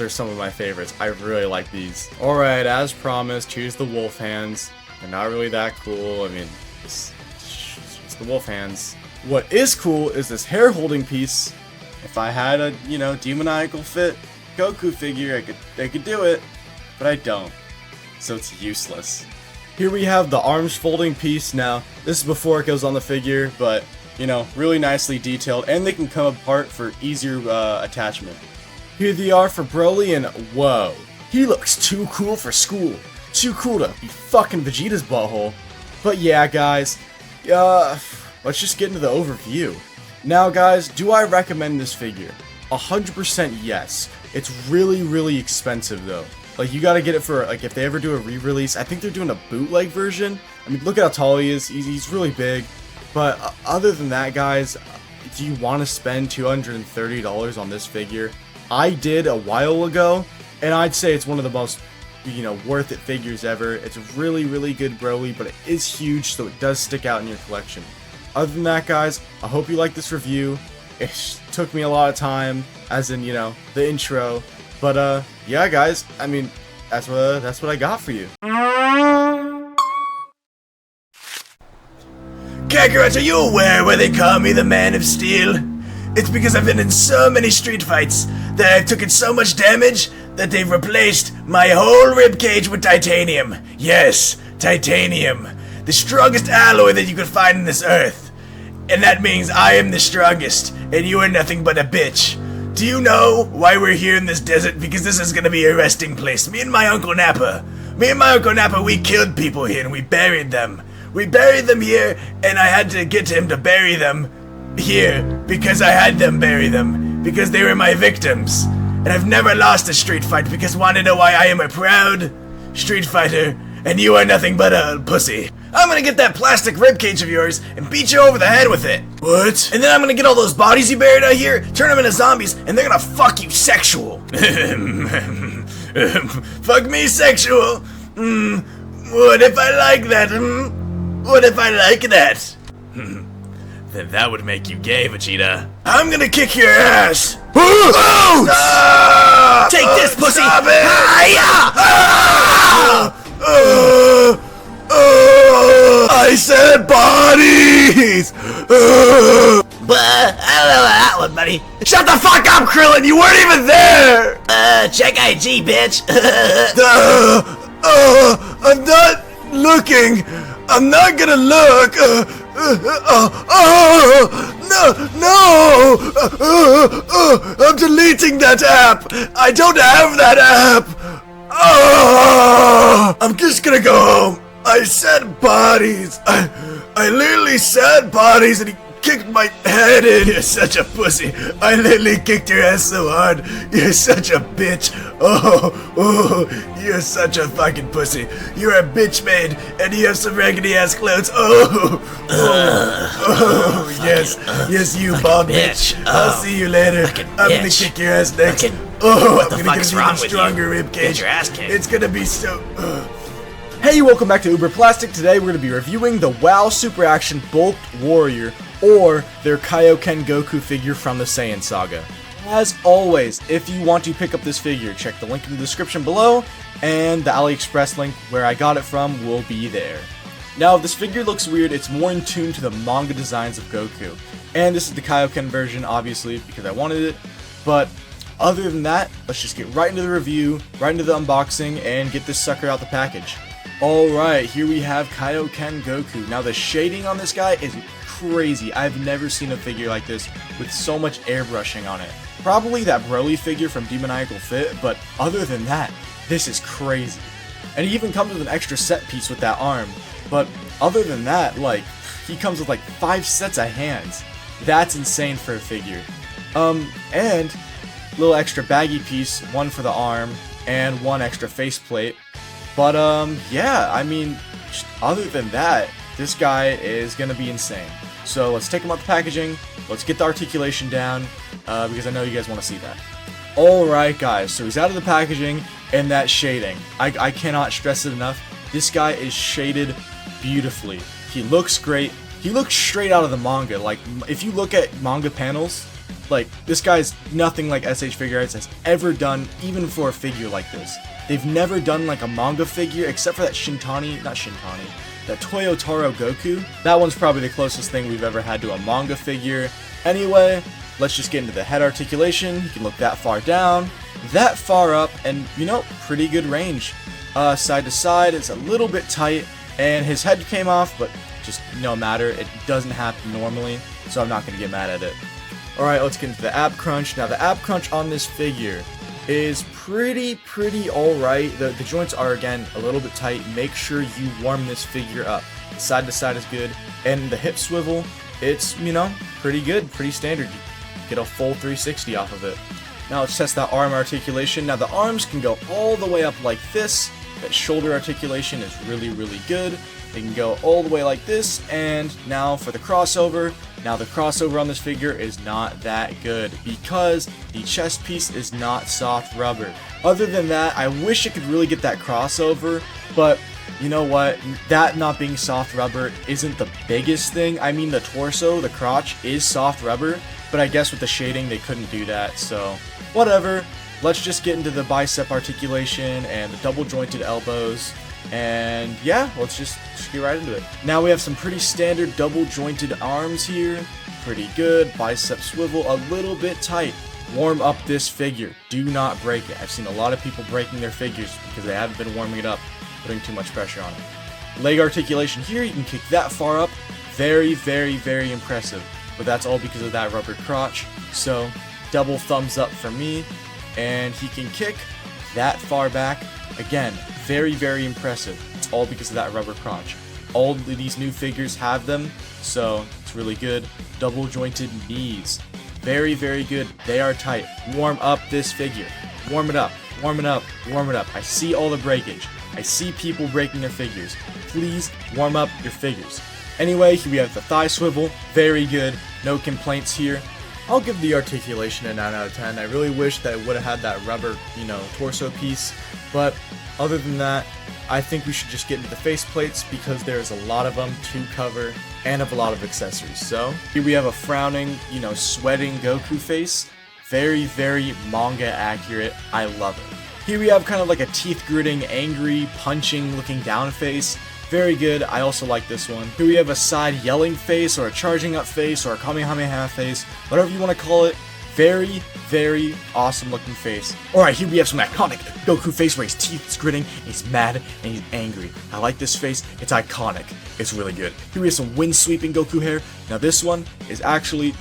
are some of my favorites. I really like these. Alright, as promised, here's the wolf hands. They're not really that cool. I mean, it's the wolf hands. What is cool is this hair holding piece. If I had a, you know, demoniacal fit Goku figure, I could do it, but I don't. So it's useless. Here we have the arms folding piece. Now, this is before it goes on the figure, but, you know, really nicely detailed, and they can come apart for easier attachment. Here they are for Broly, and whoa, he looks too cool for school. Too cool to be fucking Vegeta's butthole. But yeah, guys, let's just get into the overview. Now, guys, do I recommend this figure? 100% yes. It's really expensive though. Like, you gotta get it for, like, if they ever do a re-release. I think they're doing a bootleg version. I mean, look at how tall he is. He's really big. But other than that, guys, do you want to spend $230 on this figure? I did a while ago, and I'd say it's one of the most, you know, worth it figures ever. It's a really good Broly, but it is huge, so it does stick out in your collection. Other than that, guys, I hope you like this review. It took me a lot of time, as in, you know, the intro. But yeah, guys, I mean, that's what I got for you. Kakarot, are you aware why they call me the Man of Steel? It's because I've been in so many street fights that I've taken so much damage that they've replaced my whole ribcage with titanium. Yes, titanium. The strongest alloy that you could find on this earth. And that means I am the strongest, and you are nothing but a bitch. Do you know why we're here in this desert? Because this is gonna be a resting place. Me and my Uncle Nappa, Me and my Uncle Nappa, we killed people here and we buried them. We buried them here, and I had to get him to bury them here because I had them bury them because they were my victims. And I've never lost a street fight because wanna know why I am a proud street fighter and you are nothing but a pussy. I'm gonna get that plastic ribcage of yours and beat you over the head with it. What? And then I'm gonna get all those bodies you buried out here, turn them into zombies, and they're gonna fuck you sexual. Fuck me sexual. What if I like that? What if I like that? Then that would make you gay, Vegeta. I'm gonna kick your ass. Oh! Take this, pussy! Stop it! I said bodies! But I don't know about that one, buddy. Shut the fuck up, Krillin! You weren't even there! Check IG, bitch. I'm not looking. I'm not gonna look. No! I'm deleting that app. I don't have that app. I'm just gonna go home. I said bodies. I literally said bodies, and he kicked my head in. You're such a pussy. I literally kicked your ass so hard. You're such a bitch. Oh, you're such a fucking pussy. You're a bitch maid, and you have some raggedy ass clothes. Yes, you bald bitch. I'll see you later. I'm gonna kick your ass next. I'm gonna get an even stronger ribcage. It's gonna be so. Hey, welcome back to UberPlastic. Today we're going to be reviewing the WoW Super Action Bulked Warrior, or their Kaioken Goku figure from the Saiyan Saga. As always, if you want to pick up this figure, check the link in the description below, and the AliExpress link where I got it from will be there. Now, if this figure looks weird, it's more in tune to the manga designs of Goku. And this is the Kaioken version, obviously, because I wanted it, but other than that, let's just get right into the review, right into the unboxing, and get this sucker out the package. Alright, here we have Kaioken Goku. Now the shading on this guy is crazy. I've never seen a figure like this with so much airbrushing on it. Probably that Broly figure from Demoniacal Fit, but other than that, this is crazy. And he even comes with an extra set piece with that arm. But other than that, like, he comes with like 5 sets of hands. That's insane for a figure. And a little extra baggy piece, one for the arm, and one extra faceplate. But, yeah, I mean, other than that, this guy is gonna be insane. So let's take him out the packaging, let's get the articulation down, because I know you guys want to see that. Alright guys, so he's out of the packaging, and that shading. I cannot stress it enough. This guy is shaded beautifully. He looks great. He looks straight out of the manga. Like, if you look at manga panels, like, this guy's nothing like SH Figure Arts has ever done, even for a figure like this. They've never done like a manga figure except for that that Toyotaro Goku. That one's probably the closest thing we've ever had to a manga figure. Anyway, let's just get into the head articulation. You can look that far down, that far up, and you know, pretty good range. Side to side, it's a little bit tight, and his head came off, but just no matter. It doesn't happen normally, so I'm not going to get mad at it. Alright, let's get into the ab crunch. Now the ab crunch on this figure is pretty alright. The joints are, again, a little bit tight. Make sure you warm this figure up. The side to side is good, and the hip swivel, it's, you know, pretty good, pretty standard. You get a full 360 off of it. Now let's test that arm articulation. Now the arms can go all the way up like this. That shoulder articulation is really good. They can go all the way like this, and now for the crossover. Now the crossover on this figure is not that good because the chest piece is not soft rubber. Other than that, I wish I could really get that crossover, but you know what? That not being soft rubber isn't the biggest thing. I mean, the torso, the crotch is soft rubber, but I guess with the shading they couldn't do that, so whatever. Let's just get into the bicep articulation and the double jointed elbows. And yeah, let's just get right into it. Now we have some pretty standard double jointed arms here. Pretty good. Bicep swivel, a little bit tight. Warm up this figure. Do not break it. I've seen a lot of people breaking their figures because they haven't been warming it up, putting too much pressure on it. Leg articulation here, you can kick that far up. Very impressive. But that's all because of that rubber crotch. So double thumbs up for me. And he can kick that far back. Again, very, very impressive. It's all because of that rubber crotch. All of these new figures have them, so it's really good. Double jointed knees. Very, very good. They are tight. Warm up this figure. Warm it up. Warm it up. Warm it up. I see all the breakage. I see people breaking their figures. Please warm up your figures. Anyway, here we have the thigh swivel. Very good. No complaints here. I'll give the articulation a 9 out of 10. I really wish that it would have had that rubber, torso piece. But other than that, I think we should just get into the faceplates because there's a lot of them to cover and have a lot of accessories. So here we have a frowning, sweating Goku face. Very, very manga accurate. I love it. Here we have kind of like a teeth gritting, angry, punching, looking down face. Very good. I also like this one. Here we have a side yelling face, or a charging up face, or a Kamehameha face, whatever you want to call it. Very, very awesome looking face. Alright, here we have some iconic Goku face where his teeth is gritting, he's mad, and he's angry. I like this face. It's iconic. It's really good. Here we have some wind sweeping Goku hair. Now this one is actually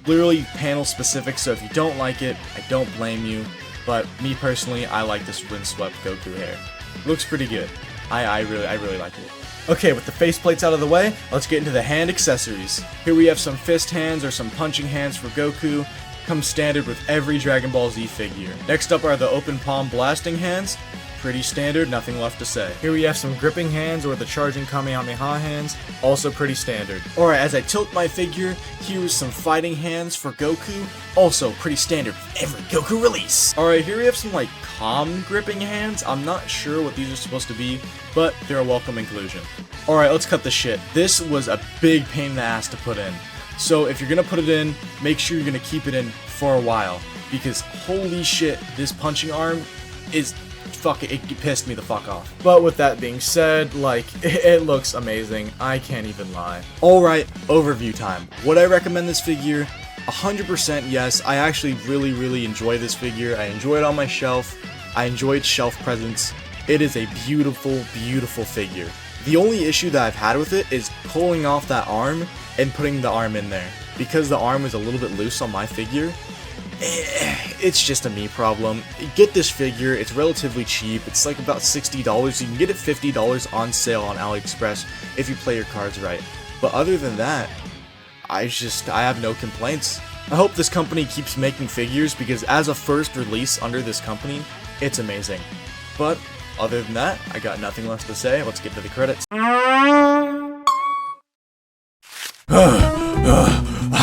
literally panel specific, so if you don't like it, I don't blame you. But me personally, I like this windswept Goku hair. Looks pretty good. I really like it. Okay, with the faceplates out of the way, let's get into the hand accessories. Here we have some fist hands or some punching hands for Goku. Comes standard with every Dragon Ball Z figure. Next up are the open palm blasting hands. Pretty standard, nothing left to say. Here we have some gripping hands or the charging Kamehameha hands, also pretty standard. Alright, as I tilt my figure, here's some fighting hands for Goku, also pretty standard with every Goku release. Alright, here we have some like calm gripping hands. I'm not sure what these are supposed to be, but they're a welcome inclusion. Alright, let's cut the shit. This was a big pain in the ass to put in. So if you're gonna put it in, make sure you're gonna keep it in for a while, because holy shit, this punching arm is it pissed me the fuck off. But with that being said, it looks amazing. I can't even lie. Alright, overview time. Would I recommend this figure? 100% yes. I actually really enjoy this figure. I enjoy it on my shelf. I enjoy its shelf presence. It is a beautiful, beautiful figure. The only issue that I've had with it is pulling off that arm and putting the arm in there. Because the arm is a little bit loose on my figure, it's just a me problem. Get this figure, it's relatively cheap. It's like about $60. You can get it $50 on sale on AliExpress if you play your cards right. But other than that, I have no complaints. I hope this company keeps making figures because as a first release under this company, it's amazing. But other than that, I got nothing left to say. Let's get to the credits.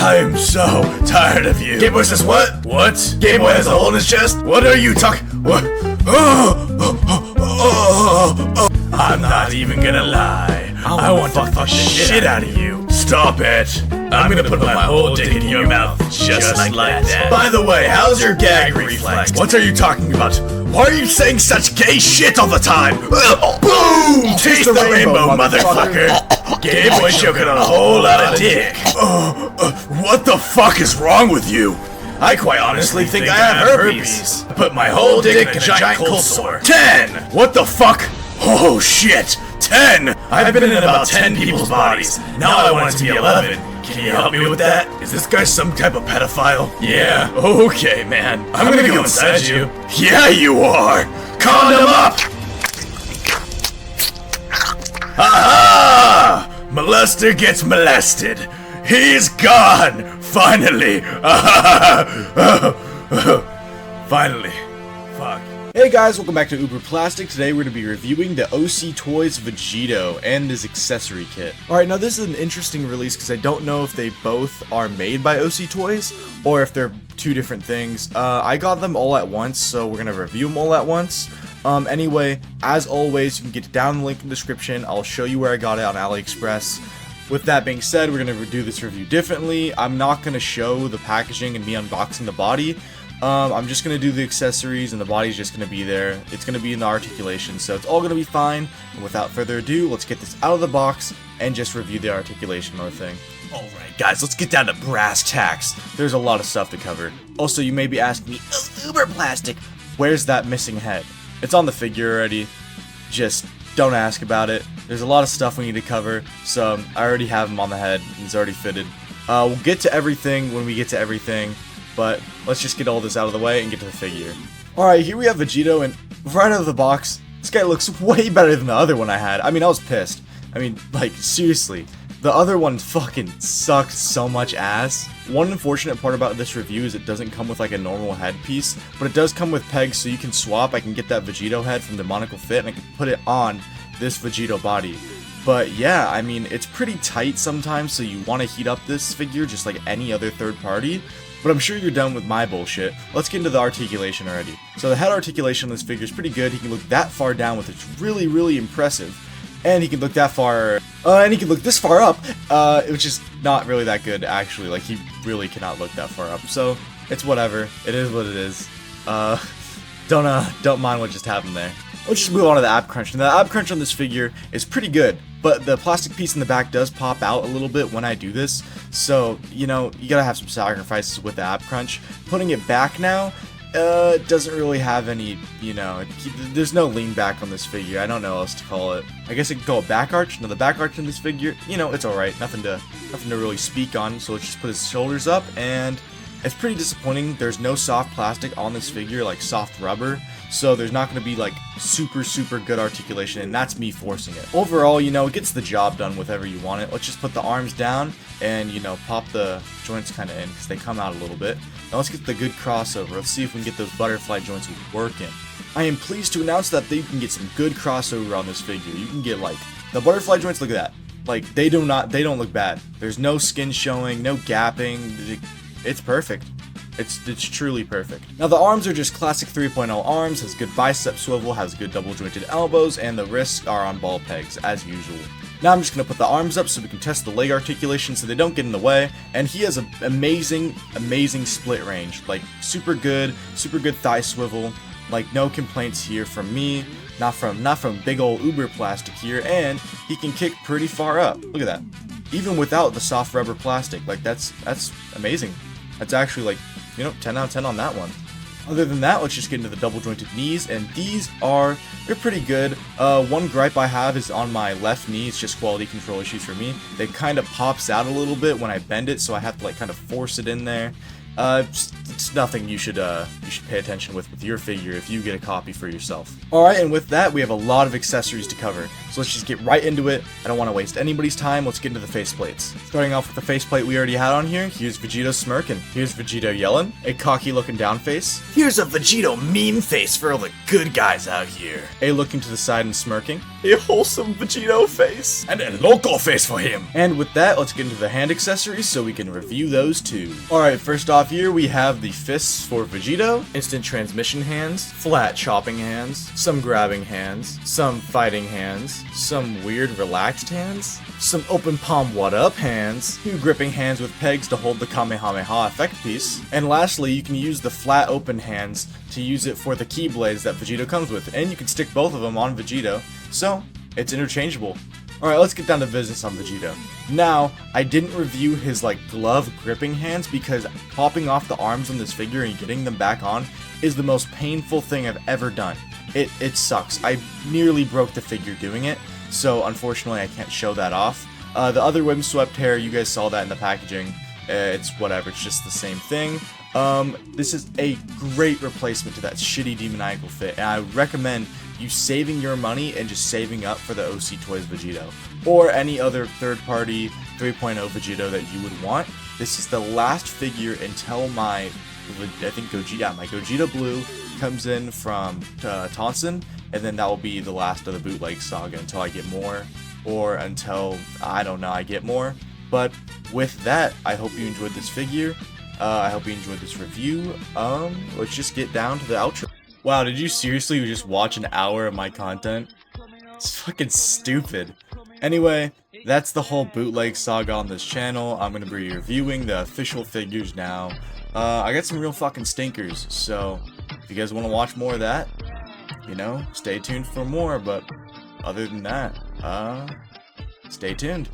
I'm so tired of you. Game Boy says what? What? Game Boy has a hole in his chest? What are you talking? What? I'm not even gonna lie. I want to fuck the shit out of you. Stop it. I'm gonna put my whole dick in your mouth just like that. By the way, how's your gag reflex? What are you talking about? Why are you saying such gay shit all the time? Boom! Taste the rainbow, motherfucker! Game Boy choking on a whole lot of dick. What the fuck is wrong with you? I quite honestly think I have herpes. I put my whole dick in a giant cold sore. 10! What the fuck? Oh shit! 10! I've been in about 10 people's bodies. Now I want it to be 11. Can you help me with that? Is this guy some type of pedophile? Yeah. Okay, man. I'm gonna go inside you. Yeah, you are. Condom up! Aha! Molester gets molested. He's gone! Finally! Finally. Fuck. Hey guys, welcome back to UberPlastic. Today we're going to be reviewing the OC Toys Vegito and his accessory kit. Alright, now this is an interesting release because I don't know if they both are made by OC Toys or if they're two different things. I got them all at once, so we're going to review them all at once. Anyway, as always, you can get down the link in the description. I'll show you where I got it on AliExpress. With that being said, we're going to do this review differently. I'm not going to show the packaging and me unboxing the body. I'm just going to do the accessories and the body's just going to be there. It's going to be in the articulation, so it's all going to be fine. And without further ado, let's get this out of the box and just review the articulation of the thing. Alright guys, let's get down to brass tacks. There's a lot of stuff to cover. Also, you may be asking me, UberPlastic, where's that missing head? It's on the figure already. Just don't ask about it. There's a lot of stuff we need to cover, so I already have him on the head. He's already fitted. We'll get to everything when we get to everything. But let's just get all this out of the way and get to the figure. Alright, here we have Vegito, and right out of the box, This guy looks way better than the other one I had. I mean, I was pissed. I mean, like, seriously. The other one fucking sucked so much ass. One unfortunate part about this review is it doesn't come with like a normal headpiece, but it does come with pegs so you can swap. I can get that Vegito head from Demonical Fit and I can put it on this Vegito body. But yeah, I mean, it's pretty tight sometimes, so you want to heat up this figure just like any other third party. But I'm sure you're done with my bullshit. Let's get into the articulation already. So the head articulation on this figure is pretty good. He can look that far down, which is really, really impressive. And he can look that far, and he can look this far up, which is not really that good, actually. Like, he really cannot look that far up. So, it's whatever. It is what it is. Don't mind what just happened there. Let's just move on to the ab crunch. And the ab crunch on this figure is pretty good, but the plastic piece in the back does pop out a little bit when I do this. So, you know, you gotta have some sacrifices with the ab crunch. Putting it back now, doesn't really have any, you know, there's no lean back on this figure. I don't know what else to call it. I guess it could call it back arch. No, the back arch in this figure, you know, it's alright. Nothing to really speak on. So let's just put his shoulders up, and it's pretty disappointing. There's no soft plastic on this figure, like soft rubber. So there's not going to be like super good articulation, and that's me forcing it. Overall, you know, it gets the job done whatever you want it. Let's just put the arms down and, you know, pop the joints kind of in because they come out a little bit. Now let's get the good crossover. Let's see if we can get those butterfly joints working. I am pleased to announce that you can get some good crossover on this figure. You can get like the butterfly joints. Look at that. Like they don't look bad. There's no skin showing, no gapping. It's perfect. It's truly perfect. Now the arms are just classic 3.0 arms, has good bicep swivel, has good double jointed elbows, and the wrists are on ball pegs as usual. Now I'm just going to put the arms up so we can test the leg articulation so they don't get in the way, and he has an amazing split range, like super good thigh swivel, like no complaints here from me, not from big old UberPlastic here, and he can kick pretty far up. Look at that. Even without the soft rubber plastic, like that's amazing. That's actually like, you know, 10 out of 10 on that one. Other than that, let's just get into the double jointed knees, and they're pretty good. One gripe I have is on my left knee. It's just quality control issues for me. It kind of pops out a little bit when I bend it, so I have to like kind of force it in there. It's nothing you should pay attention with your figure if you get a copy for yourself. Alright, and with that, we have a lot of accessories to cover. So let's just get right into it. I don't want to waste anybody's time. Let's get into the faceplates. Starting off with the faceplate we already had on here, here's Vegito smirking. Here's Vegito yelling, a cocky looking down face. Here's a Vegito meme face for all the good guys out here. A looking to the side and smirking. A wholesome Vegito face. And a local face for him. And with that, let's get into the hand accessories so we can review those too. Alright, first off here we have the fists for Vegito, instant transmission hands, flat chopping hands, some grabbing hands, some fighting hands, some weird relaxed hands, some open palm what up hands, 2 gripping hands with pegs to hold the Kamehameha effect piece, and lastly you can use the flat open hands to use it for the keyblades that Vegito comes with, and you can stick both of them on Vegito, so it's interchangeable. Alright, let's get down to business on Vegito. Now, I didn't review his like glove gripping hands because popping off the arms on this figure and getting them back on is the most painful thing I've ever done. It sucks. I nearly broke the figure doing it, so unfortunately I can't show that off. The other windswept hair, you guys saw that in the packaging. It's whatever, it's just the same thing. This is a great replacement to that shitty demoniacal fit, and I recommend you saving your money and just saving up for the OC Toys Vegito, or any other third-party 3.0 Vegito that you would want. This is the last figure until my Gogeta Blue comes in from Tonson, and then that will be the last of the bootleg saga until I get more, or until, I don't know, I get more. But with that, I hope you enjoyed this figure. I hope you enjoyed this review. Let's just get down to the outro. Wow, did you seriously just watch an hour of my content? It's fucking stupid. Anyway, that's the whole bootleg saga on this channel. I'm gonna be reviewing the official figures now. I got some real fucking stinkers, so if you guys want to watch more of that, you know, stay tuned for more, but other than that, stay tuned.